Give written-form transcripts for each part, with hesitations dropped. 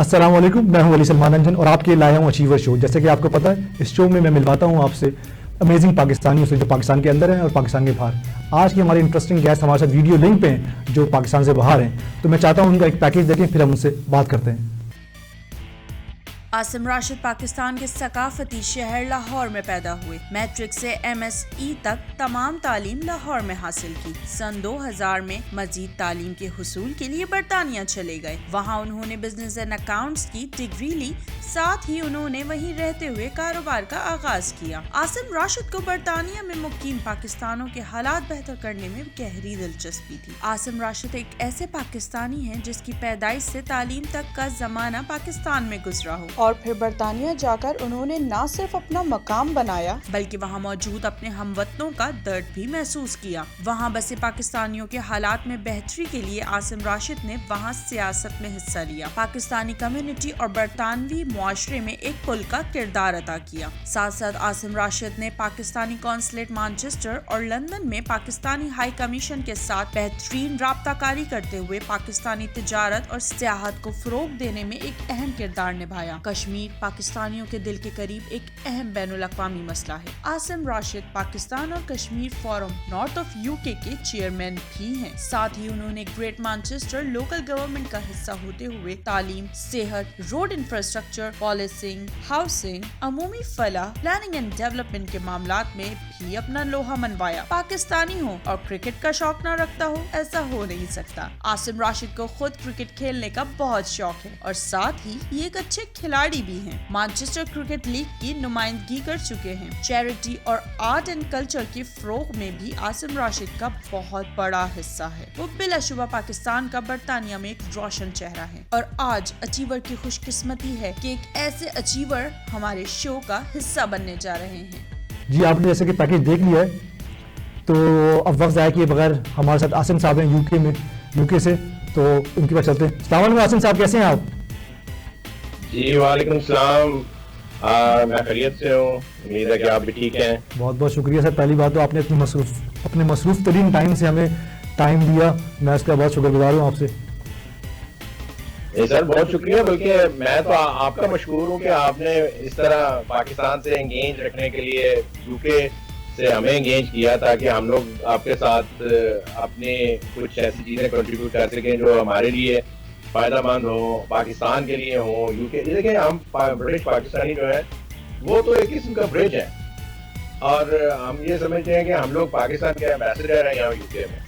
السلام علیکم، میں ہوں علی سلمان انجن اور آپ کے لایا ہوں اچیور شو. جیسے کہ آپ کو پتہ ہے اس شو میں ملواتا ہوں آپ سے امیزنگ پاکستانیوں سے جو پاکستان کے اندر ہیں اور پاکستان کے باہر. آج کی ہماری انٹرسٹنگ گیسٹ ہمارے ساتھ ویڈیو لنک پہ ہیں جو پاکستان سے باہر ہیں, تو میں چاہتا ہوں ان کا ایک پیکیج دیکھیں پھر ہم ان سے بات کرتے ہیں. عاصم راشد پاکستان کے ثقافتی شہر لاہور میں پیدا ہوئے. میٹرک سے MSc تک تمام تعلیم لاہور میں حاصل کی. سن 2000 میں مزید تعلیم کے حصول کے لیے برطانیہ چلے گئے. وہاں انہوں نے بزنس اینڈ اکاؤنٹس کی ڈگری لی. ساتھ ہی انہوں نے وہیں رہتے ہوئے کاروبار کا آغاز کیا. عاصم راشد کو برطانیہ میں مقیم پاکستانیوں کے حالات بہتر کرنے میں گہری دلچسپی تھی. عاصم راشد ایک ایسے پاکستانی ہیں جس کی پیدائش سے تعلیم تک کا زمانہ پاکستان میں گزرا ہو اور پھر برطانیہ جا کر انہوں نے نہ صرف اپنا مقام بنایا بلکہ وہاں موجود اپنے ہم وطنوں کا درد بھی محسوس کیا. وہاں بسے پاکستانیوں کے حالات میں بہتری کے لیے عاصم راشد نے وہاں سیاست میں حصہ لیا. پاکستانی کمیونٹی اور برطانوی معاشرے میں ایک پل کا کردار ادا کیا. ساتھ ساتھ عاصم راشد نے پاکستانی قونصلیٹ مانچسٹر اور لندن میں پاکستانی ہائی کمیشن کے ساتھ بہترین رابطہ کاری کرتے ہوئے پاکستانی تجارت اور سیاحت کو فروغ دینے میں ایک اہم کردار نبھایا. کشمیر پاکستانیوں کے دل کے قریب ایک اہم بین الاقوامی مسئلہ ہے. عاصم راشد پاکستان اور Kashmir forum north of UK کے چیئرمین بھی ہیں. ساتھ ہی انہوں نے گریٹ مانچسٹر لوکل گورنمنٹ کا حصہ ہوتے ہوئے تعلیم، صحت، روڈ انفراسٹرکچر، پالیسنگ، ہاؤسنگ، عمومی فلاح، پلاننگ اینڈ ڈیولپمنٹ کے معاملات میں بھی اپنا لوہا منوایا. پاکستانی ہو اور کرکٹ کا شوق نہ رکھتا ہو ایسا ہو نہیں سکتا. عاصم راشد کو خود کرکٹ کھیلنے کا بہت شوق ہے اور ساتھ ہی یہ ایک اچھے کھلاڑی بھی ہیں. مانچسٹر کرکٹ لیگ کی نمائندگی کر چکے ہیں. چیریٹی اور آرٹ اینڈ کلچر کے فروغ میں بھی عاصم راشد کا بہت بڑا حصہ ہے. وہ بلا شبہ پاکستان کا برطانیہ میں ایک روشن چہرہ ہے اور آج اچیور کی خوش قسمتی ہے کہ ایک ایسے اچیور ہمارے شو کا حصہ بننے جا رہے ہیں. جی آپ نے جیسے کہ پیکیج دیکھ لیا ہے تو اب وقت ضائع کیے بغیر ہمارے ساتھ عاصم صاحب ہیں UK سے, تو ان کے پاس چلتے ہیں. السلام علیکم عاصم صاحب, کیسے ہیں آپ؟ جی وعلیکم السلام, میں خیریت سے ہوں, امید ہے کہ آپ بھی ٹھیک ہیں. بہت بہت شکریہ سر. پہلی بات تو آپ نے اپنے مصروف ترین ٹائم سے ہمیں ٹائم دیا, میں اس کا بہت شکر گزار ہوں آپ سے. نہیں سر, بہت شکریہ, بلکہ میں تو آپ کا مشکور ہوں کہ آپ نے اس طرح پاکستان سے انگیج رکھنے کے لیے UK سے ہمیں انگیج کیا تاکہ ہم لوگ آپ کے ساتھ اپنے کچھ ایسی چیزیں کنٹریبیوٹ کر سکیں جو ہمارے لیے فائدہ مند ہو, پاکستان کے لیے ہو. UK دیکھیں, ہم برٹش پاکستانی جو ہے وہ تو ایک قسم کا برج ہے اور ہم یہ سمجھتے ہیں کہ ہم لوگ پاکستان کے ایمبیسڈر ہیں یہاں UK میں,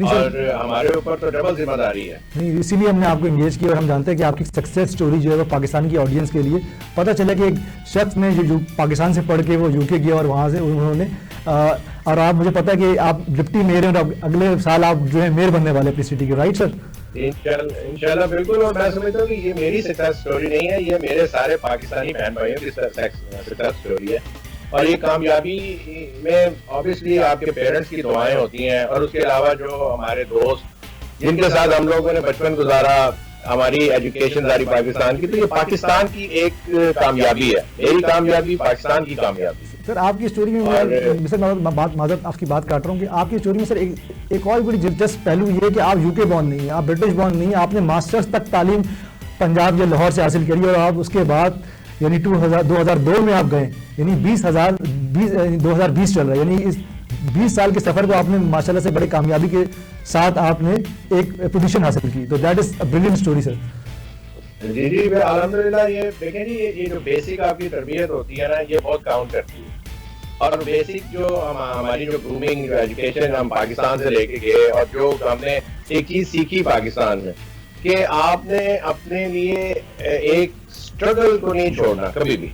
اور ہمارے اوپر تو ڈبل ذمہ داری ہے. نہیں, اسی لیے ہم نے آپ کو انگیج کیا اور ہم جانتے ہیں کہ آپ کی سکسیس سٹوری جو ہے وہ پاکستان کی آڈینس کے لیے پتہ چلا کہ ایک شخص نے جو پاکستان سے پڑھ کے وہ UK گیا اور وہاں سے انہوں نے اور آپ مجھے پتا ہے کہ آپ ڈپٹی میئر ہیں اور اگلے سال آپ جو ہے میئر بننے والے اپنی سٹی کے, رائٹ سر؟ انشاءاللہ بالکل. اور میں سمجھتا ہوں کہ یہ میری سکسیس سٹوری نہیں ہے, یہ میرے سارے پاکستانی بہن بھائیوں کی سکسیس سٹوری ہے. اور یہ کامیابی میں obviously آپ کے پیرنٹس کی دعائیں ہوتی ہیں اور اس کے علاوہ جو ہمارے دوست جن کے ساتھ ہم لوگوں نے بچپن گزارا, ہماری ایجوکیشن ساری پاکستان کی, تو یہ پاکستان کی ایک کامیابی ہے. میری کامیابی پاکستان کی کامیابی. سر آپ کی اسٹوری میں سر معذرت آپ کی بات کاٹ رہا ہوں کہ آپ کی اسٹوری میں سر ایک اور بڑی دلچسپ پہلو یہ ہے کہ آپ UK بورن نہیں ہیں, آپ برٹش بورن نہیں ہیں. آپ نے ماسٹرز تک تعلیم پنجاب یا لاہور سے حاصل کری اور آپ اس کے بعد یعنی 2002 میں آپ گئے, یعنی 2020 چل رہا ہے, یعنی اس 20 سال کے سفر کو آپ نے ماشاءاللہ سے بڑے کامیابی کے ساتھ آپ نے ایک پوزیشن حاصل کی. تو that is a brilliant story sir. جی جی الحمدللہ. یہ دیکھیں جی, یہ جو بیسک آپ کی تربیت ہوتی ہے نا, یہ بہت کاؤنٹ کرتی ہے. اور بیسک جو ہماری جو گرومنگ, جو ایجوکیشن ہم پاکستان سے لے کے گئے اور جو ہم نے ایک چیز سیکھی پاکستان میں کہ آپ نے اپنے لیے ایک اسٹرگل کو نہیں چھوڑنا کبھی بھی.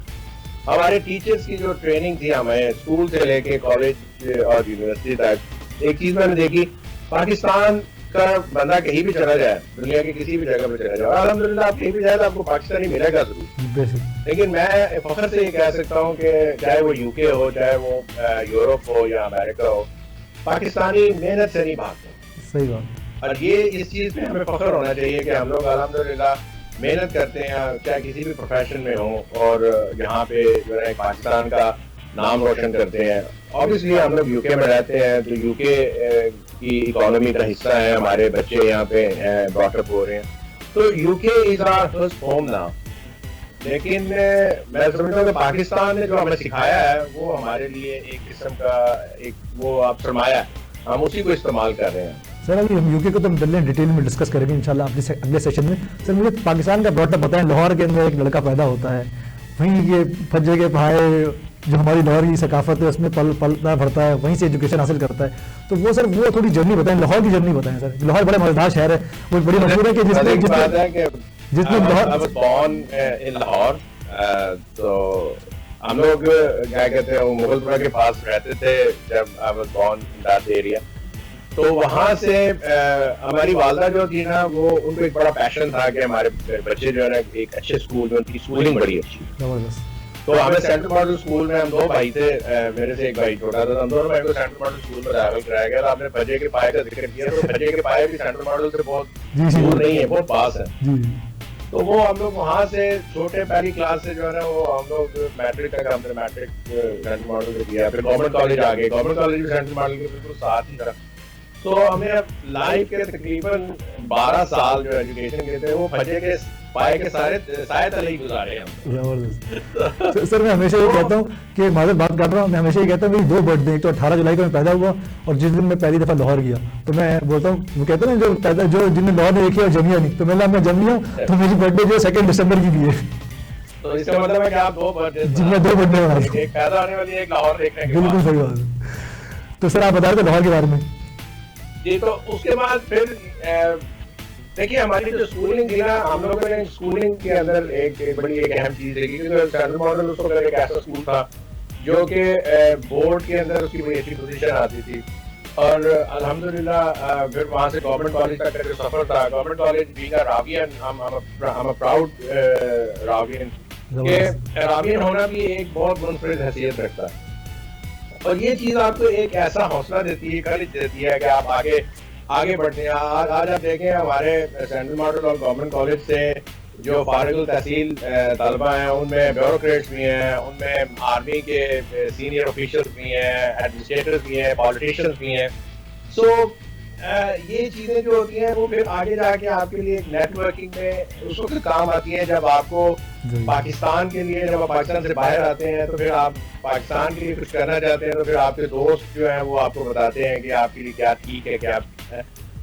ہمارے ٹیچرز کی جو ٹریننگ تھی ہمیں اسکول سے لے کے کالج اور یونیورسٹی تک, ایک چیز میں نے دیکھی, پاکستان کا بندہ کہیں بھی چلا جائے, دنیا کے کسی بھی جگہ پہ چلا جائے, الحمدللہ آپ کہیں بھی جائے تو آپ کو پاکستانی ملے گا ضرور. لیکن میں فخر سے یہ کہہ سکتا ہوں کہ چاہے وہ UK ہو, چاہے وہ یورپ ہو یا امریکہ ہو, پاکستانی محنت سے نہیں بھاگتے. صحیح بات. اور یہ اس چیز پہ ہمیں فخر ہونا چاہیے کہ ہم لوگ الحمدللہ محنت کرتے ہیں, چاہے کسی بھی پروفیشن میں ہوں, اور یہاں پہ جو ہے پاکستان کا نام روشن کرتے ہیں. obviously ہم لوگ UK میں رہتے ہیں تو UK کی اکانومی کا حصہ ہے, ہمارے بچے یہاں پہ براٹ اپ ہو رہے ہیں, تو UK is our first home now. لیکن میں سمجھتا ہوں کہ پاکستان نے جو ہمیں سکھایا ہے وہ ہمارے لیے ایک قسم کا ایک وہ آپ سرمایہ ہے, ہم اسی کو استعمال کر رہے ہیں. سر ابھی ہم UK کو تو ہم ڈیٹیل میں ڈسکس کریں گے انشاءاللہ اگلے سیشن میں. سر مجھے پاکستان کا براٹ اپ بتائیں. لاہور کے اندر ایک لڑکا پیدا ہوتا ہے, وہیں یہ پھجے کے پھائے جو ہماری لاہور کی ثقافت ہے اس میں پلتا بھرتا ہے, وہیں سے ایجوکیشن حاصل کرتا ہے. تو وہ سر وہ تھوڑی جرنی بتائیں, لاہور کی جرنی بتائیں سر. لاہور بڑا مزیدار شہر ہے, وہ بڑی مشہور ہے کہ جس میں لاہور تو ہم لوگ کیا کہتے ہیں مغل پورہ کے پاس رہتے تھے جب I was born in that area. تو وہاں سے ہماری والدہ جو تھی نا وہ ان کو ایک بڑا پیشن تھا کہ ہمارے بچے جو ہے نا ایک اچھے اسکول میں, ان کی اسکولنگ بڑی اچھی. تو ہمیں سینٹرل ماڈل اسکول میں, ہم 2 بھائی تھے, میرے سے ایک بھائی چھوٹا تھا, ہم دونوں بھائی کو سینٹرل ماڈل اسکول میں داخل کرایا گیا. آپ نے بھجے کے پائے کا ذکر کیا, تو بھجے کے پائے بھی سینٹرل ماڈل سے بہت دور نہیں ہے, بہت پاس ہے. تو وہ ہم لوگ وہاں سے چھوٹے پہلی کلاس سے جو ہے نا وہ ہم لوگ میٹرک تک ہم نے میٹرک سینٹرل ماڈل سے کیا. پھر گورنمنٹ کالج آ گئے, گورنمنٹ کالج بھی سینٹرل ماڈل کے بالکل ساتھ ہی تھا. تو ہمیں لائف کے تقریباً 12 سال جو ایجوکیشن کے تھے وہ بھجے کے پائے کے سائے تلے ہی گزارے ہم. سر میں ہمیشہ یہ کہتا ہوں کہ معذرت بات کر رہا ہوں, میں ہمیشہ یہ کہتا ہوں میری 2 برتھ ڈے, ایک تو 18 جولائی کو میں پیدا ہوا اور جس دن میں پہلی دفعہ لاہور گیا. تو میں بولتا ہوں, وہ کہتے ہیں جو جن نے لاہور نے دیکھی اور جمیا نہیں, تو میں جم لیا ہوں. تو میری برتھ ڈے جو 2 دسمبر کی بھی ہے. تو اس کا مطلب ہے کہ آپ 2 برتھ ڈے, جن میں 2 برتھ ڈے ایک پیدا ہونے والی, ایک لاہور دیکھنے کے. بالکل صحیح بات ہے. تو سر آپ بتا رہے تھے لاہور کے بارے میں. جی, تو اس کے بعد پھر دیکھیے ہماری جو اسکولنگ تھی نا, ہم لوگوں نے اسکولنگ کے اندر ایک بڑی ایک اہم چیز دیکھی, کیونکہ سینٹرل ماڈل اس وقت ایک ایسا اسکول تھا جو کہ بورڈ کے اندر اس کی بڑی اچھی پوزیشن آتی تھی. اور الحمدللہ پھر وہاں سے گورنمنٹ کالج تک کا جو سفر تھا, government college being a Ravian, ہم پراؤڈ راوین, کہ راوین ہونا بھی ایک بہت منفرد حیثیت رکھتا ہے. اور یہ چیز آپ کو ایک ایسا حوصلہ دیتی ہے, کریج دیتی ہے کہ آپ آگے بڑھتے ہیں. آج آپ دیکھیں ہمارے سینٹرل ماڈل اور گورنمنٹ کالج سے جو فارغ التحصیل طلبہ ہیں ان میں بیوروکریٹس بھی ہیں, ان میں آرمی کے سینئر آفیشلس بھی ہیں, ایڈمنسٹریٹرز بھی ہیں, پالیٹیشینز بھی ہیں. سو یہ چیزیں جو ہوتی ہیں وہ پھر آگے جا کے آپ کے لیے ایک نیٹ ورکنگ میں اس وقت کام آتی ہیں جب آپ کو پاکستان کے لیے, جب آپ پاکستان سے باہر آتے ہیں تو پھر آپ پاکستان کے لیے کچھ کرنا چاہتے ہیں, تو پھر آپ کے دوست جو ہیں وہ آپ کو بتاتے ہیں کہ آپ کے لیے کیا ٹھیک ہے کیا.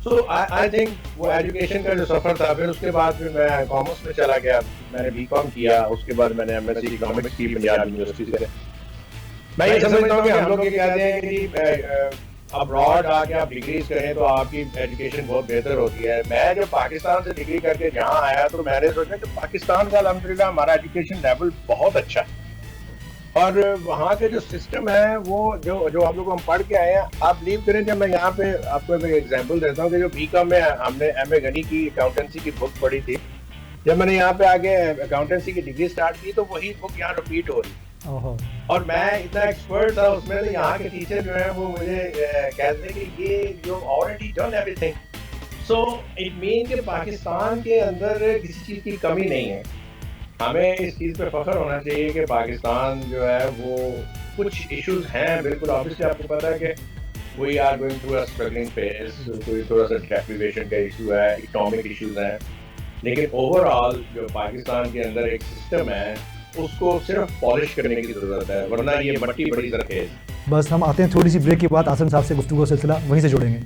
سو آئی تھنک وہ ایجوکیشن کا جو سفر تھا, پھر اس کے بعد پھر میں کامرس میں چلا گیا, میں نے BCom کیا, اس کے بعد میں نے MSc اکنامکس کی پنجاب یونیورسٹی سے. میں یہ سمجھتا ہوں کہ ہم لوگ یہ کہتے ہیں کہ ابراڈ آ کے آپ ڈگریز کریں تو آپ کی ایجوکیشن بہت بہتر ہوتی ہے. میں جب پاکستان سے ڈگری کر کے جہاں آیا تو میں نے سوچا کہ پاکستان کا الحمدللہ ہمارا ایجوکیشن لیول بہت اچھا ہے, اور وہاں کے جو سسٹم ہے وہ جو ہم لوگ ہم پڑھ کے آئے ہیں, آپ بلیو کریں جب میں یہاں پہ آپ کو ایک ایگزامپل دیتا ہوں کہ جو BCom میں ہم نے MA غنی کی اکاؤنٹنسی کی بک پڑھی تھی, جب میں نے یہاں پہ آگے اکاؤنٹنسی کی ڈگری اسٹارٹ کی تو وہی بک یہاں رپیٹ ہو رہی, اور میں اتنا ایکسپرٹ تھا اس میں, تو یہاں کے ٹیچر جو ہیں وہ مجھے کہتے ہیں کہ یہ جو already done every thing. So it mean کہ پاکستان کے اندر کسی چیز کی کمی نہیں ہے. ہمیں اس چیز پہ فخر ہونا چاہیے کہ پاکستان جو ہے وہ کچھ ایشوز ہیں, بالکل آبویسلی آپ کو پتا ہے کہ we are going through a struggling phase, کوئی تھوڑا سا ڈیپریویشن کا ایشو ہے, اکنامک ایشوز ہیں, لیکن اوور آل جو پاکستان کے اندر ایک سسٹم ہے اس کو صرف پالش کرنے کی ضرورت ہے, ورنہ یہ مٹی بڑی زرخیز. بس ہم آتے ہیں تھوڑی سی بریک کے بعد آسم صاحب سے گفتگو کا سلسلہ وہیں سے جوڑیں گے.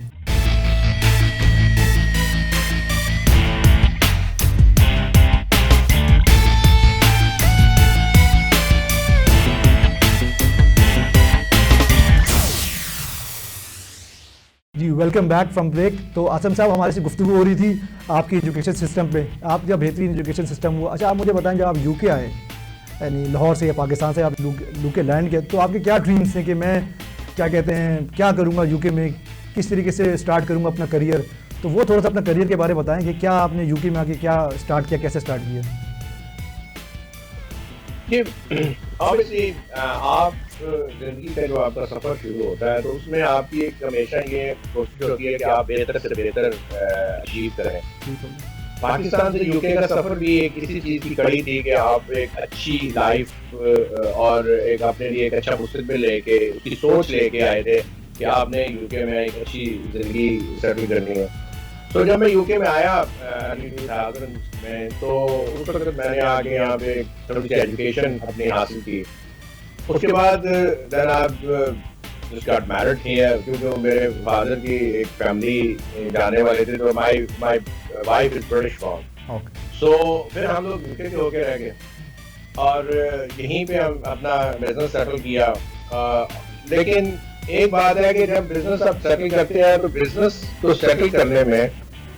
جی ویلکم بیک فرام بریک. تو آسم صاحب ہمارے سے گفتگو ہو رہی تھی آپ کی ایجوکیشن سسٹم پہ, آپ کا بہترین ایجوکیشن سسٹم ہوا. اچھا آپ مجھے بتائیں جب آپ UK آئے, یعنی لاہور سے یا پاکستان سے آپ UK لینڈ کیا, تو آپ کے کیا ڈریمس ہیں کہ میں کیا کہتے ہیں کیا کروں گا UK میں, کس طریقے سے اسٹارٹ کروں گا اپنا کریئر. تو وہ تھوڑا سا اپنا کریئر کے بارے میں بتائیں کہ کیا آپ نے UK میں آ کے کیا اسٹارٹ کیا, کیسے اسٹارٹ کیا. جی obviously آپ زندگی کا جو آپ کا سفر شروع ہوتا ہے تو اس میں آپ کی ایک ہمیشہ یہ کوشش ہوتی ہے کہ آپ بہتر سے بہتر اچیو کریں. پاکستان سے UK کا سفر بھی ایک اسی چیز کی کڑی تھی کہ آپ ایک اچھی لائف اور ایک اپنے لیے ایک اچھا مستقبل لے کے, اس کی سوچ لے کے آئے تھے کہ آپ نے UK میں ایک اچھی زندگی سیٹل کرنی ہے. سو جب میں یو کے میں آیا ارلی 2000 میں تو اس وقت میں نے آ کے یہاں پہ تھوڑی سی ایجوکیشن اپنی حاصل کی. اس کے بعد دین آپ just got married here کیونکہ میرے فادر کی ایک فیملی جانے والے تھے تو my wife is British born. سو پھر ہم لوگ یو کے ہو کے رہ گئے اور یہیں پہ ہم اپنا بزنس سیٹل کیا. لیکن ایک بات ہے کہ جب بزنس آپ سیٹل کرتے ہیں تو بزنس کو سیٹل کرنے میں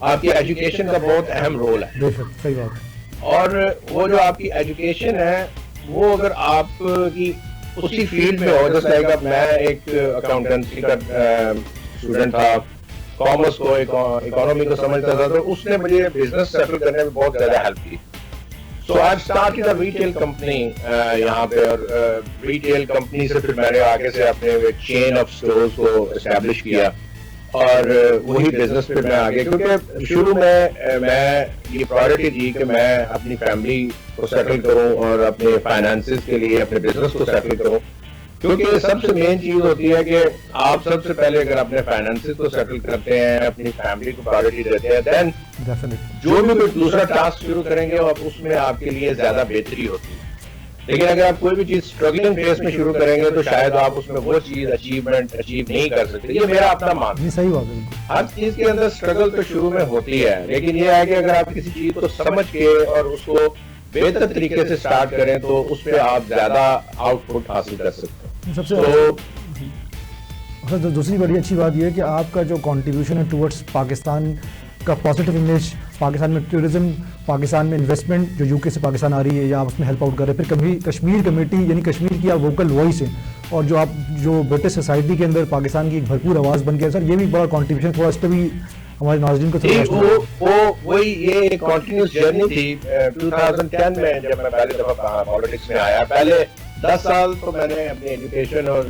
آپ کی ایجوکیشن کا بہت اہم رول ہے. صحیح بات. اور وہ جو آپ کی ایجوکیشن ہے وہ اگر آپ کی اسی فیلڈ میں ہو, جیسے لائک میں ایک اکاؤنٹنسی کا اسٹوڈنٹ تھا, کامرس کو اکانومی کو سمجھتا تھا, تو اس نے مجھے بزنس سیٹل کرنے میں بہت زیادہ ہیلپ کی. So I started a retail company یہاں پہ, اور ریٹیل کمپنی سے پھر میں نے آگے سے اپنے چین آف اسٹورز کو اسٹیبلش کیا اور وہی بزنس پہ میں آگے, کیونکہ شروع میں یہ پرائرٹی تھی کہ میں اپنی فیملی کو سیٹل کروں اور اپنے فائنانسز کے لیے اپنے بزنس کو سیٹل کروں, کیونکہ سب سے مین چیز ہوتی ہے کہ آپ سب سے پہلے اگر اپنے فائنانسز کو سیٹل کرتے ہیں, اپنی فیملی کو پرائرٹی دیتے ہیں, دین جو بھی کوئی دوسرا ٹاسک شروع کریں گے اس میں آپ کے لیے زیادہ بہتری ہوتی ہے. لیکن اگر آپ کوئی بھی چیز اسٹرگلنگ فیس میں شروع کریں گے تو شاید آپ اس میں وہ چیز اچیو نہیں کر سکتے. یہ میرا اپنا ماننا ہے. صحیح بات ہے. ہر چیز کے اندر اسٹرگل تو شروع میں ہوتی ہے, لیکن یہ ہے کہ اگر آپ کسی چیز کو سمجھ کے اور اس کو بہتر طریقے سے اسٹارٹ کریں تو اس پہ آپ زیادہ آؤٹ پٹ حاصل کر سکتے ہیں. سب سے دوسری بڑی اچھی بات یہ ہے کہ آپ کا جو کنٹریبیوشن ہے ٹورڈس پاکستان کا پازیٹیو امیج, پاکستان میں ٹورزم, پاکستان میں انویسٹمنٹ جو یو کے سے پاکستان آ رہی ہے یا آپ اس میں ہیلپ آؤٹ کر رہے ہیں, پھر کبھی کشمیر کمیٹی یعنی کشمیر کی آپ ووکل وائس ہیں, اور جو آپ جو برٹش سوسائٹی کے اندر پاکستان کی ایک بھرپور آواز بن گیا سر, یہ بھی بڑا کنٹریبیوشن تھوڑا اس پہ بھی ہمارے ناظرین کو وہی یہ ایک کنٹینیوس جرنی تھی. 2010 میں جب میں پہلی دفعہ پالیٹکس میں آیا, پہلے 10 سال تو میں نے اپنی ایجوکیشن اور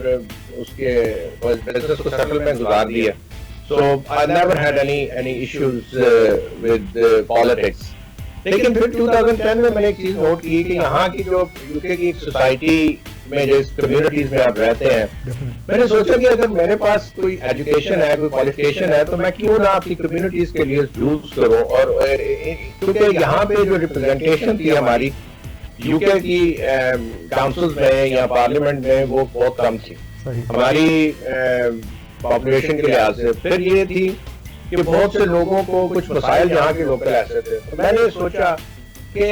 اس کے بزنس کو سیٹل میں گزار لیا. So I never had any issues with politics. لیکن پھر 2010 میں نے ایک چیز نوٹ کی کہ یہاں کی جو یو کے کی ایک سوسائٹی میں جس کمیونٹیز میں آپ رہتے ہیں, میں نے سوچا کہ اگر میرے پاس کوئی ایجوکیشن ہے, کوئی کوالیفکیشن ہے, تو میں کیوں نہ آپ کی کمیونٹیز کے لیے یوز کروں. اور کیونکہ یہاں پہ جو ریپرزینٹیشن تھی ہماری یو کے کی کاؤنسلز میں یا پارلیمنٹ میں وہ بہت کم تھی ہماری پاپولیشن کے لحاظ سے. پھر یہ تھی کہ بہت سے لوگوں کو کچھ مسائل یہاں کے لوکل ایسے تھے, تو میں نے سوچا کہ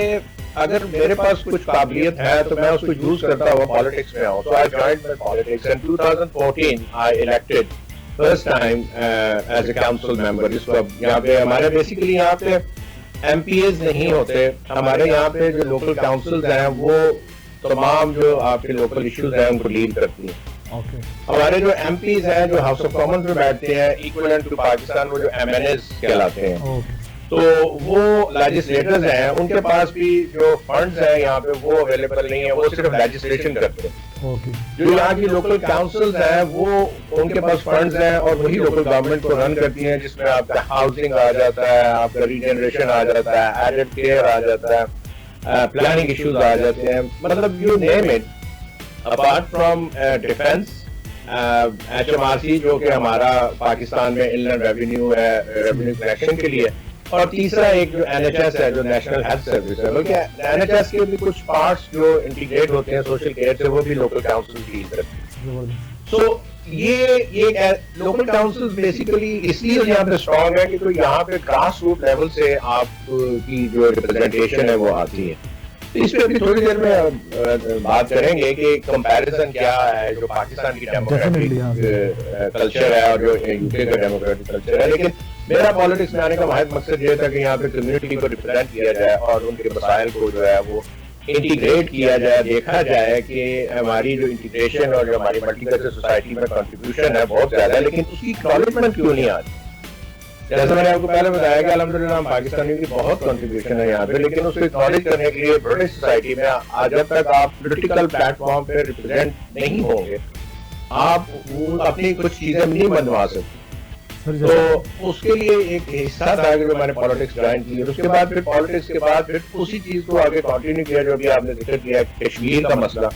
اگر میرے پاس کچھ قابلیت ہے تو میں اس کو یوز کرتا ہوا پالیٹکس میں آؤں. تو I joined my politics and 2014 I elected first time as a council member. اس وقت یہاں پہ ہمارے بیسیکلی یہاں پہ ایم پی ایز نہیں ہوتے, ہمارے یہاں پہ جو لوکل کاؤنسلز ہیں وہ تمام جو آپ کے لوکل ایشوز ہیں ان کو ڈیل کرتی ہیں. ہمارے جو ایم پیز ہیں جو ہاؤس آف کامن میں بیٹھتے ہیں ایکویلنٹ ٹو پاکستان, وہ جو ایم این ایز کہلاتے ہیں, تو وہ لیجسلیٹرز ہیں, ان کے پاس بھی جو فنڈز ہیں یہاں پہ وہ اویلیبل نہیں ہے, وہ صرف لیجسلیشن کرتے ہیں. جو یہاں کی لوکل کاؤنسلز ہیں وہ ان کے پاس فنڈز ہیں اور وہی لوکل گورنمنٹ کو رن کرتی ہیں, جس میں آپ کا ہاؤسنگ آ جاتا ہے, آپ کا ریجنریشن آ جاتا ہے, ایڈڈ کیئر آ جاتا ہے, پلاننگ ایشوز آ جاتے ہیں, مطلب you name it. Apart from defence, H M R C جو کہ ہمارا پاکستان میں انلینڈ ریونیو ہے, ریونیو کلیکشن کے لیے, اور تیسرا ایک جو این ایچ ایس ہے جو نیشنل ہیلتھ سروس ہے, بلکہ این ایچ ایس کے بھی کچھ پارٹس جو انٹیگریٹ ہوتے ہیں سوشل کیئر سے وہ بھی لوکل کاؤنسل ڈیل کرتے ہیں. سو یہ لوکل کاؤنسل بیسیکلی اس لیے یہاں پہ اسٹرانگ ہے کہ یہاں پہ گراس روٹ لیول سے آپ کی جو ریپرزینٹیشن ہے وہ آتی ہے. اس پہ بھی تھوڑی دیر میں بات کریں گے کہ کمپیریزن کیا ہے جو پاکستان کی ڈیموکریٹک کلچر ہے اور جو یو کے کا ڈیموکریٹک کلچر ہے. لیکن میرا پالیٹکس میں آنے کا واحد مقصد یہ تھا کہ یہاں پہ کمیونٹی کو ریپرزینٹ کیا جائے اور ان کے مسائل کو جو ہے وہ انٹیگریٹ کیا جائے, دیکھا جائے کہ ہماری جو انٹیگریشن اور جو ہماری ملٹی کلچرل سوسائٹی میں کنٹریبیوشن ہے بہت زیادہ ہے, لیکن اس کی اکنالجمنٹ کیوں نہیں آتی. جیسے میں نے آپ کو پہلے بتایا کہ الحمدللہ ہم پاکستانیوں کی بہت کنٹریبیوشن ہے یہاں پہ, لیکن اس کو اکنالج کرنے کے لیے برٹش سوسائٹی میں جب تک آپ پولیٹیکل پلیٹ فارم پہ ریپرزینٹ نہیں ہوں گے آپ اپنی کچھ چیزیں نہیں بنوا سکتے. تو اس کے لیے ایک حصہ تھا کہ جو میں نے پالیٹکس جوائن کی, اس کے بعد پھر پالیٹکس کے بعد پھر اسی چیز کو آگے کنٹینیو کیا جو ابھی آپ نے ذکر کیا کشمیر کا مسئلہ.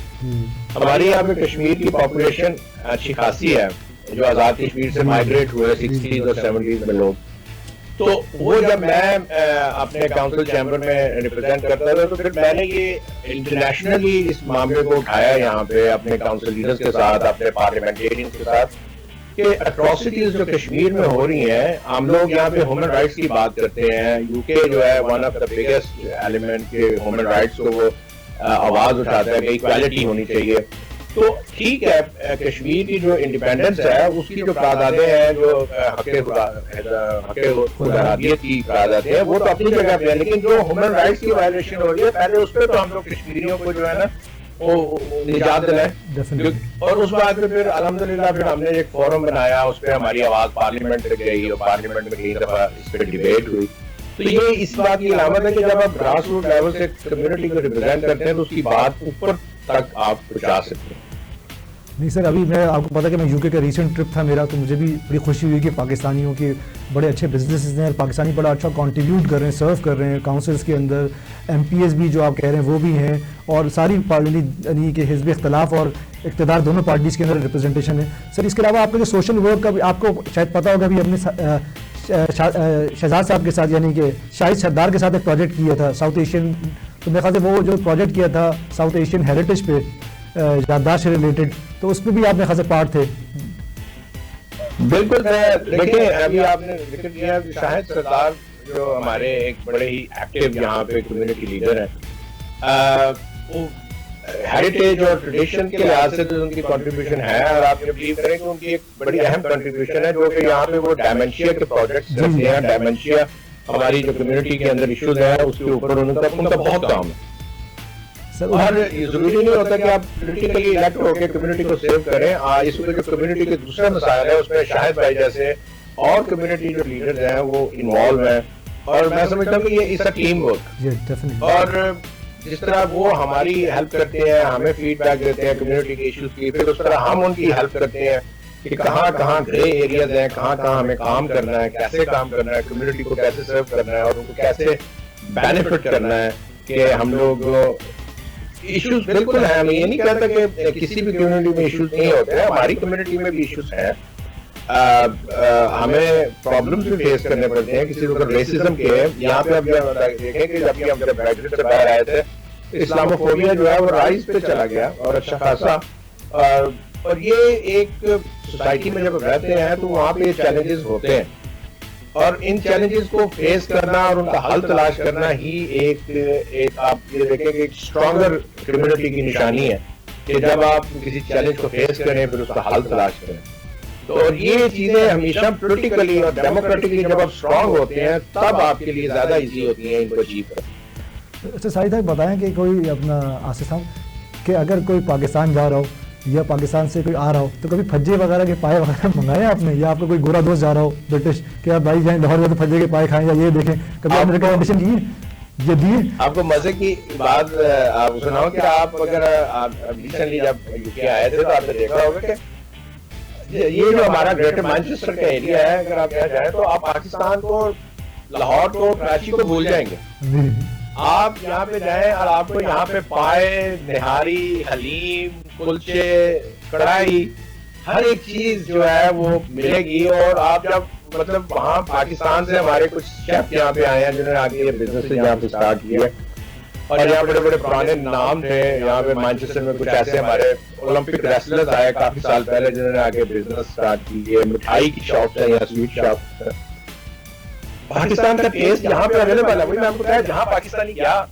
ہمارے یہاں پہ کشمیر کی پاپولیشن اچھی خاصی ہے جو آزاد کشمیر سے مائگریٹ ہوئے 60s اور 70s میں لوگ, تو وہ جب میں اپنے کاؤنسل چیمبر میں ریپرزینٹ کرتا تھا تو پھر میں نے یہ انٹرنیشنلی اس معاملے کو اٹھایا یہاں پہ اپنے کاؤنسل لیڈرز کے ساتھ, اپنے پارلیمنٹیرینز کے ساتھ, کہ اٹراسٹیز جو کشمیر میں ہو رہی ہیں, ہم لوگ یہاں پہ ہیومن رائٹس کی بات کرتے ہیں, یو کے جو ہے one of the biggest element کے ہیومن رائٹس کو وہ آواز اٹھاتا ہے کہ ایکویلٹی ہونی چاہیے. تو ٹھیک ہے, کشمیر کی جو انڈیپینڈنس ہے اس کی جو قراردادیں ہیں, جو حق خودارادیت کی قراردادیں ہیں, وہ تو اپنی جگہ پہ ہے, لیکن جو ہیومن رائٹس کی وائلیشن ہو رہی ہے پہلے اس پہ تو ہم لوگ کشمیریوں کو جو ہے نا وہ نجات دلائیں. اور اس بات پہ پھر الحمدللہ پھر ہم نے ایک فورم بنایا, اس پہ ہماری آواز پارلیمنٹ تک گئی اور پارلیمنٹ میں کئی دفعہ اس پہ ڈیبیٹ ہوئی. تو یہ اس بات کی علامت ہے کہ جب آپ گراس روٹ لیول سے کمیونٹی کو ریپرزینٹ کرتے ہیں تو اس کی بات اوپر تک آپ پہنچا سکتے ہیں. نہیں سر, ابھی میں آپ کو پتا کہ میں یو کے کا ریسنٹ ٹرپ تھا میرا, تو مجھے بھی بڑی خوشی ہوئی کہ پاکستانیوں کے بڑے اچھے بزنسز ہیں, پاکستانی بڑا اچھا کنٹریبیوٹ کر رہے ہیں, سرو کر رہے ہیں کاؤنسلس کے اندر, ایم پی ایس بھی جو آپ کہہ رہے ہیں وہ بھی ہیں, اور ساری یعنی کہ حزب اختلاف اور اقتدار دونوں پارٹیز کے اندر ریپرزنٹیشن ہے. سر اس کے علاوہ آپ کا جو سوشل ورک کا بھی آپ کو شاید پتا ہوگا, بھی اپنے شہزاد صاحب کے ساتھ یعنی کہ شاہد سردار کے ساتھ ایک پروجیکٹ کیا تھا ساؤتھ ایشین, تو میرے خیال سے وہ جو پروجیکٹ کیا تھا ساؤتھ ایشین ہیریٹیج پہ یادداشت سے ریلیٹڈ, تو اس میں بھی آپ نے خاصے پارٹ تھے. بالکل. دیکھیں ابھی آپ نے ذکر کیا شاہد سردار جو ہمارے ایک بڑے ہی ایکٹیو یہاں پہ کمیونٹی لیڈر ہیں, ہیریٹیج اور ٹریڈیشن کے لحاظ سے تو ان کی کنٹریبیوشن ہے, اور آپ جب بلیو کریں کہ ان کی ایک بڑی اہم کنٹریبیوشن ہے جو کہ یہاں پہ وہ ڈائمینشیا کے پروجیکٹس کرتے ہیں. ڈائمینشیا ہماری جو کمیونٹی کے اندر ایشوز ہیں اس کے اوپر ان کا بہت کام ہے. اور یہ ضروری نہیں ہوتا کہ آپ پولیٹیکلی الیکٹ ہو کے کمیونٹی کو سیو کریں. اس میں جو کمیونٹی کے دوسرے مسائل ہیں اس میں شاہد بھائی جیسے اور کمیونٹی جو لیڈرز ہیں وہ انوالو ہیں, اور میں سمجھتا ہوں کہ یہ اس ٹیم ورک, اور جس طرح وہ ہماری ہیلپ کرتے ہیں, ہمیں فیڈ بیک دیتے ہیں کمیونٹی کے ایشوز کی, پھر اس طرح ہم ان کی ہیلپ کرتے ہیں کہ کہاں کہاں گرے ایریاز ہیں, کہاں کہاں ہمیں کام کرنا ہے, کیسے کام کرنا ہے, کمیونٹی کو کیسے سرو کرنا ہے, اور ان کو کیسے بینیفٹ کرنا ہے. کہ ہم لوگ ایشوز بالکل ہیں, میں یہ نہیں کہتا کہ کسی بھی کمیونٹی میں ایشوز نہیں ہوتے ہیں, ہماری کمیونٹی میں بھی ایشوز ہیں, ہمیں پرابلمز بھی فیس کرنے پڑتے ہیں. کسی وقت ریسزم کے یہاں پہ اب دیکھیں کہ جب ہم گریجویٹ سے باہر آئے تھے اسلاموفوبیا جو ہے وہ رائز پہ چلا گیا اور اچھا خاصا, اور یہ ایک سوسائٹی میں جب رہتے ہیں تو وہاں پہ یہ چیلنجز ہوتے ہیں, اور ان چیلنجز کو فیس کرنا اور ان کا حل تلاش کرنا ہی ایک آپ یہ دیکھیں کہ ایک اسٹرانگر کمیونٹی کی نشانی ہے کہ جب آپ کسی چیلنج کو فیس کریں پھر اس کا حل تلاش کریں. تو اور یہ چیزیں ہمیشہ پولیٹیکلی اور ڈیموکریٹکلی جب آپ اسٹرانگ ہوتے ہیں تب آپ کے لیے زیادہ ایزی ہوتی ہیں ان کو اچیو کرنا. اچھا شاہد صاحب بتائیں کہ کوئی اپنا آصف صاحب کہ اگر کوئی پاکستان جا رہا ہو یا پاکستان سے کوئی آ رہا ہو تو کبھی پھجے وغیرہ کے پائے وغیرہ منگائے آپ نے, یا آپ کا کوئی گورا دوست جا رہا ہو برٹش کہ آپ بھائی جائیں لاہور میں تو پھجے کے پائے کھائیں, یا یہ دیکھیں کبھی آپ نے ریکمنڈیشن کی یہ دی؟ آپ کو مزے کی بات آپ سناؤ کہ آپ اگر ریسنٹلی جب یو کے آئے تھے تو آپ نے دیکھا ہوگا کہ یہ جو ہمارا گریٹر مانچسٹر کا ایریا ہے, اگر آپ یہاں جائیں تو آپ پاکستان کو, لاہور کو, کراچی کو بھول جائیں گے. آپ یہاں پہ جائیں اور آپ کو یہاں پہ پائے, نہاری, حلیم, کلچے, کڑھائی, ہر ایک چیز جو ہے وہ ملے گی. اور آپ جب مطلب وہاں پاکستان سے ہمارے کچھ شیف یہاں پہ آئے ہیں جنہوں نے آگے یہ بزنس یہاں پہ اسٹارٹ کیا, اور یہاں بڑے بڑے پرانے نام تھے یہاں پہ مانچسٹر میں. کچھ ایسے ہمارے اولمپک ریسلرز آئے کافی سال پہلے جنہوں نے آگے بزنس اسٹارٹ کی. مٹھائی کی شاپس ہیں یا سویٹ شاپس. پاکستان کا ٹیسٹ یہاں پہ اویلیبل ہے. میں آپ کو کہا جہاں پاکستانی گیا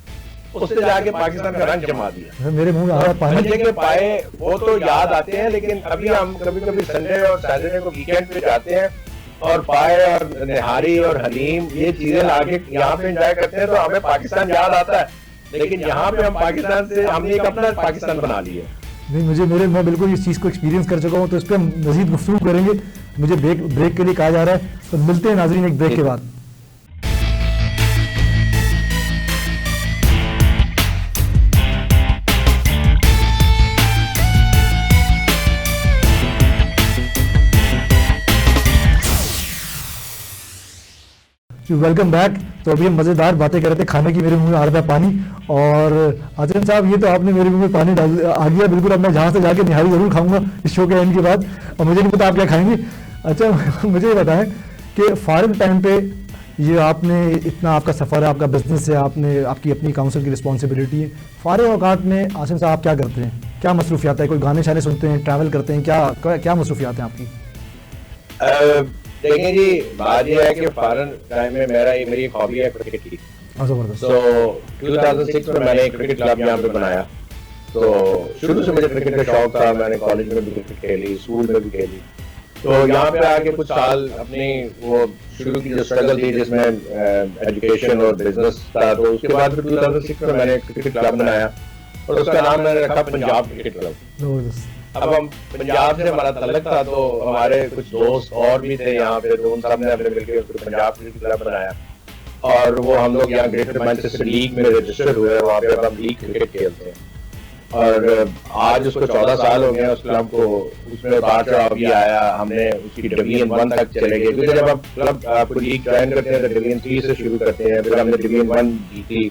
اس سے جا کے پاکستان کا رنگ جما دیا. میرے منہ میں آ رہا پانی. پھجے کے پائے وہ تو یاد آتے ہیں, لیکن ابھی ہم کبھی کبھی سنڈے اور سیٹرڈے کو ویکینڈ پہ جاتے ہیں اور پائے اور نہاری اور حلیم یہ چیزیں لا کے یہاں پہ انجوائے کرتے ہیں تو ہمیں پاکستان یاد آتا ہے, لیکن یہاں پہ ہم پاکستان سے ہم نے ایک اپنا پاکستان بنا لیا. نہیں میں بالکل اس چیز کو ایکسپیرینس کر چکا ہوں, تو اس پہ ہم مزید گفتگو کریں گے. مجھے بریک کے لیے کہا جا رہا ہے, تو ملتے ہیں ناظرین ایک بریک کے بعد. Welcome back. تو ابھی ہم مزیدار باتیں کر رہے تھے, کھانے کی میرے منہ میں آ رہا تھا پانی. اور عاطف صاحب یہ تو آپ نے میرے منہ میں پانی ڈال آ گیا بالکل. اب میں جہاں سے جا کے نہاری ضرور کھاؤں گا اس شو کے اینڈ کے بعد, اور مجھے نہیں پتا آپ کیا کھائیں گے. اچھا مجھے یہ بتائیں کہ فارغ ٹائم پہ یہ آپ نے اتنا آپ کا سفر ہے, آپ کا بزنس ہے, آپ نے آپ کی اپنی کاؤنسل کی رسپانسبلٹی ہے, فارغ اوقات میں عاصم صاحب کیا کرتے ہیں, کیا مصروفیات ہے؟ کوئی گانے شانے سنتے ہیں, ٹریول کرتے ہیں, کیا مصروفیات ہیں آپ کی؟ دیکھیں جی, بات یہ ہے کہ فارن ٹائم میں میری ایک ہابی ہے کرکٹ کی. زبردست. تو 2006 میں میں نے ایک کرکٹ کلب یہاں پہ بنایا. تو شروع سے مجھے کرکٹ کا شوق تھا, میں نے کالج میں بھی کرکٹ کھیلی, اسکول میں بھی کھیلی. تو یہاں پہ آ کے کچھ سال اپنی وہ شروع کی جو اسٹرگل تھی جس میں ایجوکیشن اور بزنس تھا, تو اس کے بعد پھر 2006 میں نے ایک کرکٹ کلب بنایا اور اس کا نام میں نے رکھا پنجاب کرکٹ کلب. اب ہم پنجاب سے ہمارا تعلق تھا, تو ہمارے کچھ دوست اور بھی تھے یہاں پہ, تو ان سب نے ہم نے مل کے پنجاب کرکٹ کلب بنایا اور وہ ہم لوگ یہاں گریٹر مانچسٹر لیگ میں رجسٹرڈ ہوئے, وہاں پہ اب ہم لیگ کرکٹ کھیلتے ہیں. اور آج اس کو 14 سال ہو گئے اس کلب کو. اس میں اتار چڑھاؤ بھی آیا, ہم نے اس کی ڈویژن 1 تک چلے گئے, کیونکہ جب آپ کلب آپ کو لیگ جوائن کرتے ہیں تو ڈویژن 3 سے شروع کرتے ہیں. پھر ہم نے ڈویژن 1 جیتی,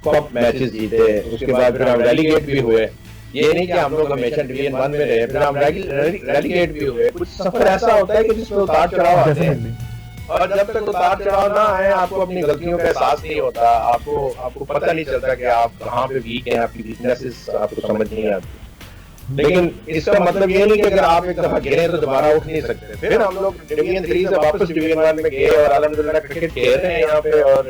کپ میچز جیتے, اس کے بعد پھر ہم ریلیگیٹ بھی ہوئے. یہ نہیں کہ ہم لوگ ہمیشہ ڈویژن 1 میں رہے, پھر ہم ریلیگیٹ بھی ہوئے. کچھ سفر ایسا ہوتا ہے کہ جس میں اتار چڑھاؤ آتے ہیں, اور جب تک اتار چڑھاؤ نہ آئے آپ کو اپنی غلطیوں کا احساس نہیں ہوتا, آپ کو پتہ نہیں چلتا کہ آپ کہاں پہ ویک ہیں, آپ کی ویکنیسز آپ کو سمجھ نہیں آتی. لیکن اس کا مطلب یہ نہیں کہ اگر آپ ایک دفعہ گرے تو دوبارہ اٹھ نہیں سکتے. پھر ہم لوگ ڈویژن 3 سے واپس ڈویژن 1 میں گئے اور الحمدللہ کرکٹ کھیل رہے ہیں یہاں پہ. اور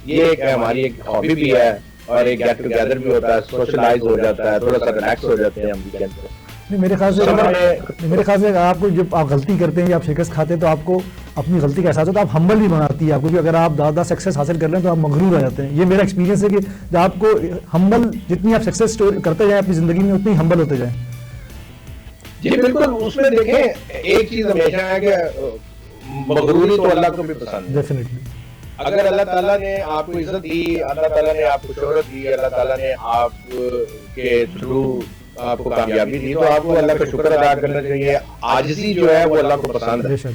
یہ ایک ہماری ایک ہابی بھی ہے اور ایک گیٹ ٹوگیدر بھی ہوتا ہے, سوشلائز ہو جاتا ہے, تھوڑا سا ریلیکس ہو جاتے ہیں ہم ویکینڈ پہ. میرے خیال سے آپ کو جب آپ غلطی کرتے ہیں یا آپ شکست کھاتے ہیں تو آپ کو اپنی غلطی کا احساس ہوتا ہے, آپ ہمبل بھی بناتی ہے آپ کو, کہ اگر آپ زیادہ سکسیس حاصل کر لیں تو آپ مغرور ہو جاتے ہیں. یہ میرا ایکسپیرینس ہے کہ جب آپ کو ہمبل, جتنی آپ سکسیس کرتے جائیں اپنی زندگی میں اتنی ہمبل ہوتے جائیں. جی بالکل. اس میں دیکھیں ایک چیز ہمیشہ ہے کہ مغروری تو اللہ کو بھی پسند ہے. ڈیفینیٹلی اگر اللہ تعالیٰ نے آپ کو عزت دی, اللہ تعالیٰ نے آپ کو شہرت دی, اللہ تعالیٰ نے آپ کے تھرو آپ کو کامیابی دی, تو آپ کو اللہ کا شکر ادا کرنا چاہیے. عاجزی جو ہے وہ اللہ کو پسند ہے,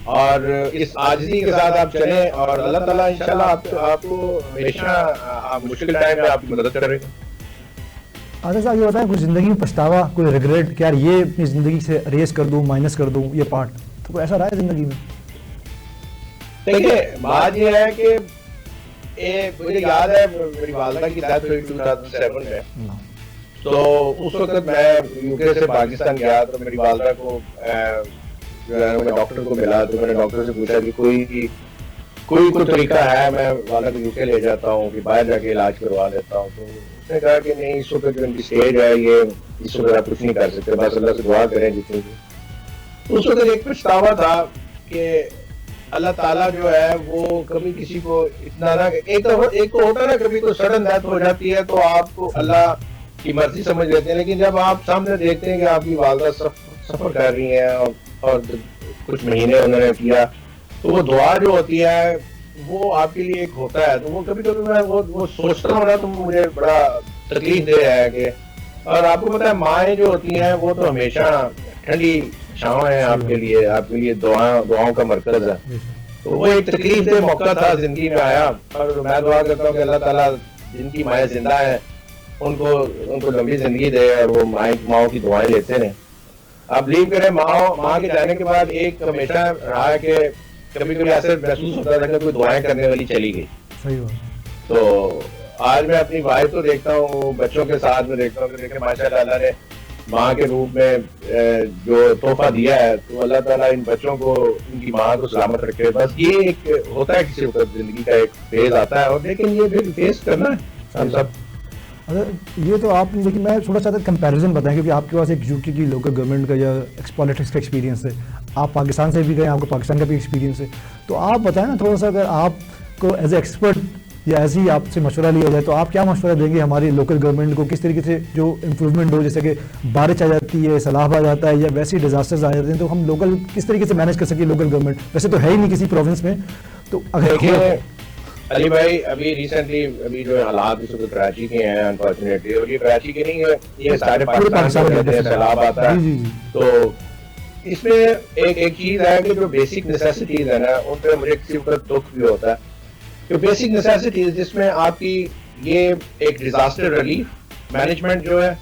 اور اس عاجزی کے ساتھ آپ چلیں اور اللہ تعالیٰ انشاءاللہ آپ کو ہمیشہ مشکل ٹائم میں آپ کی مدد کرے گا. عادل صاحب یہ بتائیں, کوئی زندگی میں پچھتاوا, کوئی ریگریٹ کہ یار یہ اپنی زندگی سے ریز کر دوں, مائنس کر دوں یہ پارٹ, تو کوئی ایسا رہا ہے زندگی میں؟ دیکھیے بات یہ ہے کہ مجھے یاد ہے میری والدہ کی ڈیتھ ہوئی 2007 میں. تو اس وقت میں یو کے سے پاکستان گیا, تو میری والدہ کو جو ہے میں ڈاکٹر کو ملا, تو میں نے ڈاکٹر سے پوچھا کہ کوئی طریقہ ہے میں والدہ کو یو کے لے جاتا ہوں, کہ باہر جا کے علاج کروا لیتا ہوں. تو اس نے کہا کہ نہیں, اس وقت جو ان کی اسٹیج ہے یہ اس وقت آپ کچھ نہیں کر سکتے, بس اللہ سے دعا کریں جتنی بھی. اس وقت ایک پچھتاوا تھا کہ اللہ تعالیٰ جو ہے وہ کبھی کسی کو اتنا نہ, ایک تو ہوتا ہے نا کبھی کوئی سڈن ڈیتھ ہو جاتی ہے تو آپ کو اللہ کی مرضی سمجھ لیتے ہیں, لیکن جب آپ سامنے دیکھتے ہیں کہ آپ کی والدہ سفر کر رہی ہیں اور کچھ مہینے انہوں نے کیا, تو وہ دعا جو ہوتی ہے وہ آپ کے لیے ایک ہوتا ہے. تو وہ کبھی میں وہ سوچتا ہوں نا تو مجھے بڑا تکلیف دے رہا ہے کہ, اور آپ کو پتا ہے مائیں جو ہوتی ہیں وہ تو ہمیشہ ٹھنڈی چھاؤں ہے آپ کے لیے دعاؤں کا مرکز ہے. تو وہ ایک تکلیف دہ موقع تھا زندگی میں آیا, اور میں دعا کرتا ہوں کہ اللہ تعالیٰ جن کی مائیں زندہ ہیں ان کو لمبی زندگی دے, اور وہ ماؤں کی دعائیں لیتے ہیں. آپ بلیو کریں, ماں کے جانے کے بعد ایک ہمیشہ رہا ہے کہ کبھی کبھی ایسا محسوس ہوتا تھا کہ کوئی دعائیں کرنے والی چلی گئی. صحیح بات. تو آج میں اپنی وائف کو دیکھتا ہوں, بچوں کے ساتھ میں دیکھتا ہوں کہ دیکھیں ماشاء اللہ اللہ نے ماں کے روپ میں جو تحفہ دیا ہے, تو اللہ تعالیٰ ان بچوں کو ان کی ماں کو سلامت رکھے. بس یہ ایک ہوتا ہے کسی وقت زندگی کا ایک فیز آتا ہے, اور لیکن یہ پھر فیس کرنا ہے ہم سب. یہ تو آپ نے, لیکن میں تھوڑا سا کمپیریزن بتائیں, کیونکہ آپ کے پاس ایک یو کے کی لوکل گورنمنٹ کا یا پالیٹکس کا ایکسپیرینس ہے, آپ پاکستان سے بھی گئے, آپ کو پاکستان کا بھی ایکسپیرینس ہے, تو آپ بتائیں نا تھوڑا سا, اگر آپ کو ایز اے ایکسپرٹ یا ایسے ہی آپ سے مشورہ لیا جائے تو آپ کیا مشورہ دیں گے ہماری لوکل گورنمنٹ کو, کس طریقے سے جو امپروومنٹ ہو, جیسے کہ بارش آ جاتی ہے, سیلاب آ جاتا ہے, یا ویسے ڈیزاسٹرز آ جاتے ہیں, تو ہم لوکل کس طریقے سے مینیج کر سکیں لوکل گورنمنٹ, ویسے تو ہے ہی نہیں کسی پروونس میں. تو اگر علی بھائی ابھی ریسنٹلی جو حالات اس وقت کراچی کے ہیں انفارچونیٹلی, اور یہ کراچی کے نہیں ہے, یہ سارے پاکستان میں سیلاب آتا ہے, تو اس میں ایک چیز ہے کہ جو بیسک نیسیسٹیز ہے نا ان پہ مجھے کسی وقت دکھ بھی ہوتا ہے, کہ بیسک نیسیسٹیز جس میں آپ کی یہ ایک ڈیزاسٹر ریلیف مینجمنٹ جو ہے,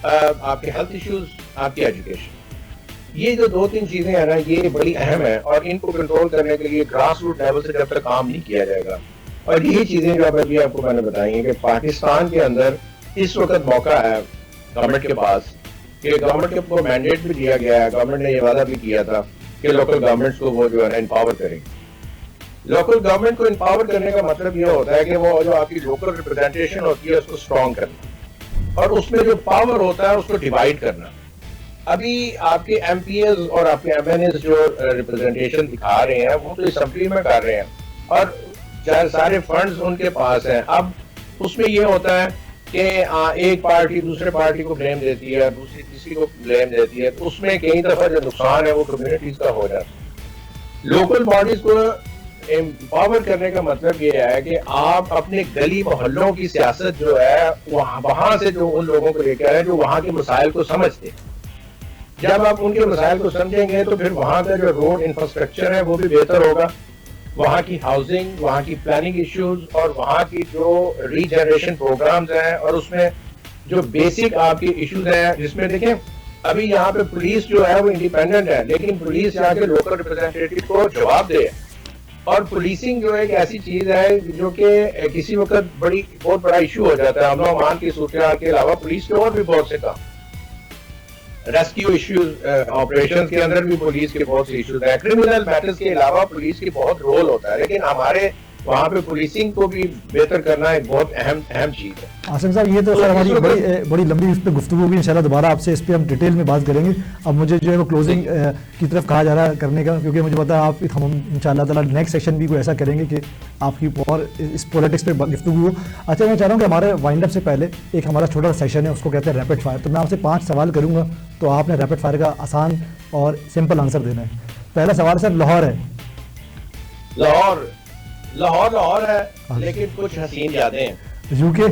آپ کے ہیلتھ ایشوز, آپ کی ایجوکیشن, یہ جو 2-3 چیزیں ہیں نا یہ بڑی اہم ہیں اور ان کو کنٹرول کرنے کے لیے گراس روٹ لیول سے جب تک کام نہیں کیا جائے گا. اور یہی چیزیں جو ابھی آپ کو میں نے بتائی ہیں کہ پاکستان کے اندر اس وقت موقع ہے گورنمنٹ کے پاس کہ گورنمنٹ کو مینڈیٹ بھی دیا گیا ہے, گورنمنٹ نے یہ وعدہ بھی کیا تھا کہ لوکل گورنمنٹس کو وہ جو ہے نا امپاور کریں. لوکل گورنمنٹ کو امپاور کرنے کا مطلب یہ ہوتا ہے کہ وہ جو آپ کی لوکل ریپرزینٹیشن ہوتی ہے اس کو اسٹرانگ کرنا اور اس میں جو پاور ہوتا ہے اس کو ڈیوائڈ کرنا. ابھی آپ کے ایم پی ایز اور آپ کے ایم این ایز جو ریپرزینٹیشن دکھا رہے ہیں وہ تو اسمبلی میں کر رہے ہیں اور سارے فنڈز ان کے پاس ہیں. اب اس میں یہ ہوتا ہے کہ ایک پارٹی دوسرے پارٹی کو بلیم دیتی ہے, دوسری تیسری کو بلیم دیتی ہے, تو اس میں کئی دفعہ جو نقصان ہے وہ کمیونٹیز کا ہو جاتا ہے. لوکل باڈیز کو امپاور کرنے کا مطلب یہ ہے کہ آپ اپنے گلی محلوں کی سیاست جو ہے وہاں سے جو ان لوگوں کو لے کے آئے جو وہاں کے مسائل کو سمجھتے ہیں. جب آپ ان کے مسائل کو سمجھیں گے تو پھر وہاں کا جو روڈ انفراسٹرکچر ہے وہ بھی بہتر ہوگا, وہاں کی ہاؤسنگ, وہاں کی پلاننگ ایشوز اور وہاں کی جو ری جنریشن پروگرامز ہیں اور اس میں جو بیسک آپ کی ایشوز ہیں جس میں دیکھیں ابھی یہاں پہ پولیس جو ہے وہ انڈیپینڈنٹ ہے لیکن پولیس یہاں کے لوکل ریپرزینٹیٹیو کو جواب دے. اور پولیسنگ جو ایک ایسی چیز ہے جو کہ کسی وقت بہت بڑا ایشو ہو جاتا ہے. امن و امان کی صورتحال کے علاوہ پولیس کے اور بھی بہت سے کام, ریسکیو ایشوز آپریشن کے اندر بھی پولیس کے بہت سے ایشوز ہیں. کرمنل میٹرز کے علاوہ پولیس کی بہت رول ہوتا ہے لیکن ہمارے وہاں پہ پولیسنگ کو بھی بہتر کرنا ایک بہت اہم چیز ہے. عاصم صاحب یہ تو سر ہماری بڑی لمبی اس پہ گفتگو ہوگی, انشاءاللہ دوبارہ آپ سے اس پہ ہم ڈیٹیل میں بات کریں گے. اب مجھے جو ہے وہ کلوزنگ کی طرف کہا جا رہا ہے کرنے کا, کیونکہ مجھے پتا ہے آپ ہم انشاءاللہ تعالیٰ نیکسٹ سیشن بھی کوئی ایسا کریں گے کہ آپ کی اور اس پولیٹکس پہ گفتگو ہو. اچھا میں چاہ رہا ہوں کہ ہمارے وائنڈ اپ سے پہلے ایک ہمارا چھوٹا سا سیشن ہے, اس کو کہتے ہیں ریپڈ فائر. تو میں آپ سے 5 سوال کروں گا تو آپ نے ریپڈ فائر کا آسان اور سمپل آنسر دینا ہے. پہلا سوال سر لاہور ہے. لاہور ہے لیکن کچھ حسین یادیں ہیں. یو کے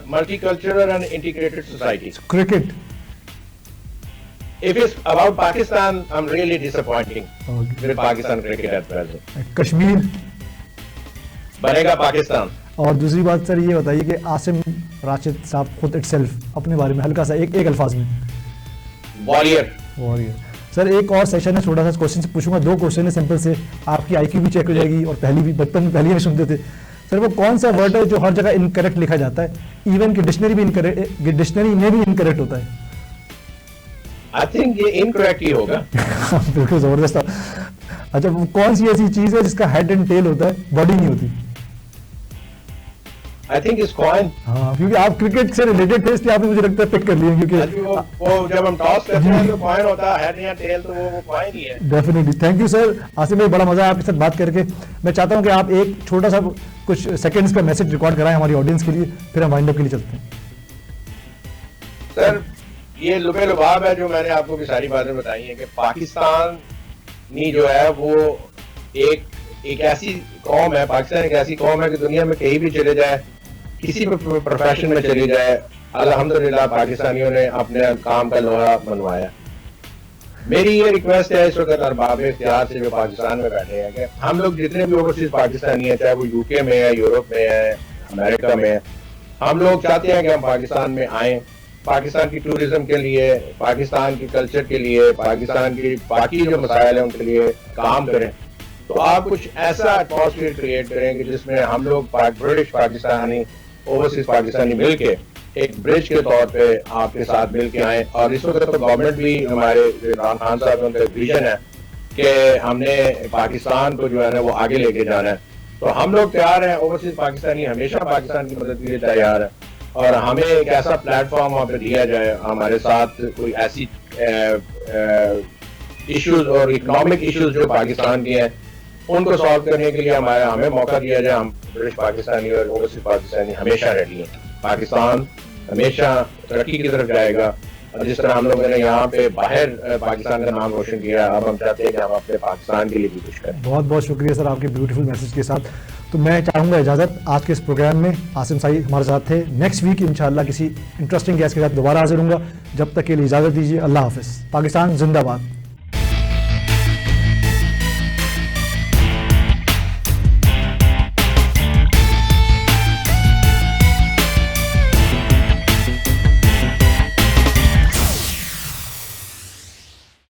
multi cultural and integrated society. Cricket. If it's about Pakistan, I'm really disappointing with Pakistan cricket at present. Kashmir بنے گا پاکستان. اور دوسری بات سر یہ بتائیے کہ عاصم راشد صاحب خود اٹ سیلف اپنے بارے میں ہلکا سا ایک الفاظ میں. واریر. سر ایک اور سیشن ہے, چھوٹا سا کوشچن سے پوچھوں گا, 2 کوشچن ہے سمپل سے, آپ کی آئی کیو بھی چیک ہو جائے گی اور پہلی بھی بچپن میں پہلی میں سنتے تھے. سر وہ کون سا ورڈ ہے جو ہر جگہ انکریکٹ لکھا جاتا ہے, ایون کہ ڈکشنری میں بھی انکریکٹ ہوتا ہے؟ I think یہ انکریکٹ ہی ہوگا. بالکل زبردست. اچھا وہ کون سی ایسی چیز ہے جس کا ہیڈ اینڈ ٹیل ہوتا ہے باڈی نہیں ہوتی؟ I think it's coin. ہاں کیونکہ آپ کرکٹ سے ریلیٹڈ تھے اس لیے آپ نے مجھے لگتا ہے پک کر لیے, کیونکہ وہ جب ہم ٹاس کرتے ہیں تو کوائن ہوتا ہے, ہیڈ یا ٹیل تو وہ کوائن ہی ہے. Definitely. Thank you sir. Asim بھائی بڑا مزہ ہے آپ کے ساتھ بات کر کے. میں چاہتا ہوں کہ آپ ایک چھوٹا سا کچھ سیکنڈز کا میسج ریکارڈ کرائیں ہماری آڈینس کے لیے, پھر ہم وائنڈ اپ کے لیے چلتے ہیں. سر یہ لبے لباب ہے جو میں نے آپ کو بھی ساری باتیں بتائی ہیں کہ پاکستانی جو ہے وہ ایک ایسی قوم ہے, پاکستان ایک ایسی قوم ہے کہ دنیا میں کہیں بھی چلے جائے, کسی بھی پروفیشن میں چلی جائے, الحمدللہ پاکستانیوں نے اپنے کام کا لوہا بنوایا. میری یہ ریکویسٹ ہے اس وقت ارباب اختیار سے جو پاکستان میں بیٹھے ہیں کہ ہم لوگ جتنے بھی اوورسیز پاکستانی ہیں, چاہے وہ یو کے میں ہے, یورپ میں ہے, امریکہ میں ہے, ہم لوگ چاہتے ہیں کہ ہم پاکستان میں آئیں, پاکستان کی ٹورزم کے لیے, پاکستان کی کلچر کے لیے, پاکستان کی باقی جو مسائل ہیں ان کے لیے کام کریں. تو آپ کچھ ایسا ایٹماسفیئر کریٹ کریں کہ جس میں ہم لوگ برٹش پاکستانی, اوورسیز پاکستانی مل کے ایک برج کے طور پہ آپ کے ساتھ مل کے آئیں. اور اس وقت تو گورنمنٹ بھی ہمارے عمران خان صاحب ان کا ویژن ہے کہ ہم نے پاکستان کو جو ہے نا وہ آگے لے کے جانا ہے. تو ہم لوگ تیار ہیں, اوورسیز پاکستانی ہمیشہ پاکستان کی مدد کے لیے تیار ہے, اور ہمیں ایک ایسا پلیٹ فارم وہاں پہ دیا جائے, ہمارے ساتھ کوئی ایسی ایشوز اور اکنامک ایشوز جو پاکستان کی ہیں ان کو سالو کرنے کے لیے ہمیں موقع دیا جائے. ہم برٹش پاکستانی اور اوورسیز پاکستانی ہمیشہ ریڈی ہیں. پاکستان ہمیشہ ترقی کی طرف جائے گا, اور جس طرح ہم لوگوں نے یہاں پہ باہر پاکستان کا نام روشن کیا, اب ہم چاہتے ہیں کہ ہم اپنے پاکستان کے لیے بھی کچھ کریں. بہت بہت شکریہ سر آپ کے بیوٹیفل میسج کے ساتھ. تو میں چاہوں گا اجازت, آج کے اس پروگرام میں عاصم صاحب ہمارے ساتھ تھے. نیکسٹ ویک انشاءاللہ کسی انٹرسٹنگ گیسٹ کے ساتھ دوبارہ حاضر ہوں گا. جب تک کے لیے اجازت دیجیے. اللہ حافظ. پاکستان زندہ باد.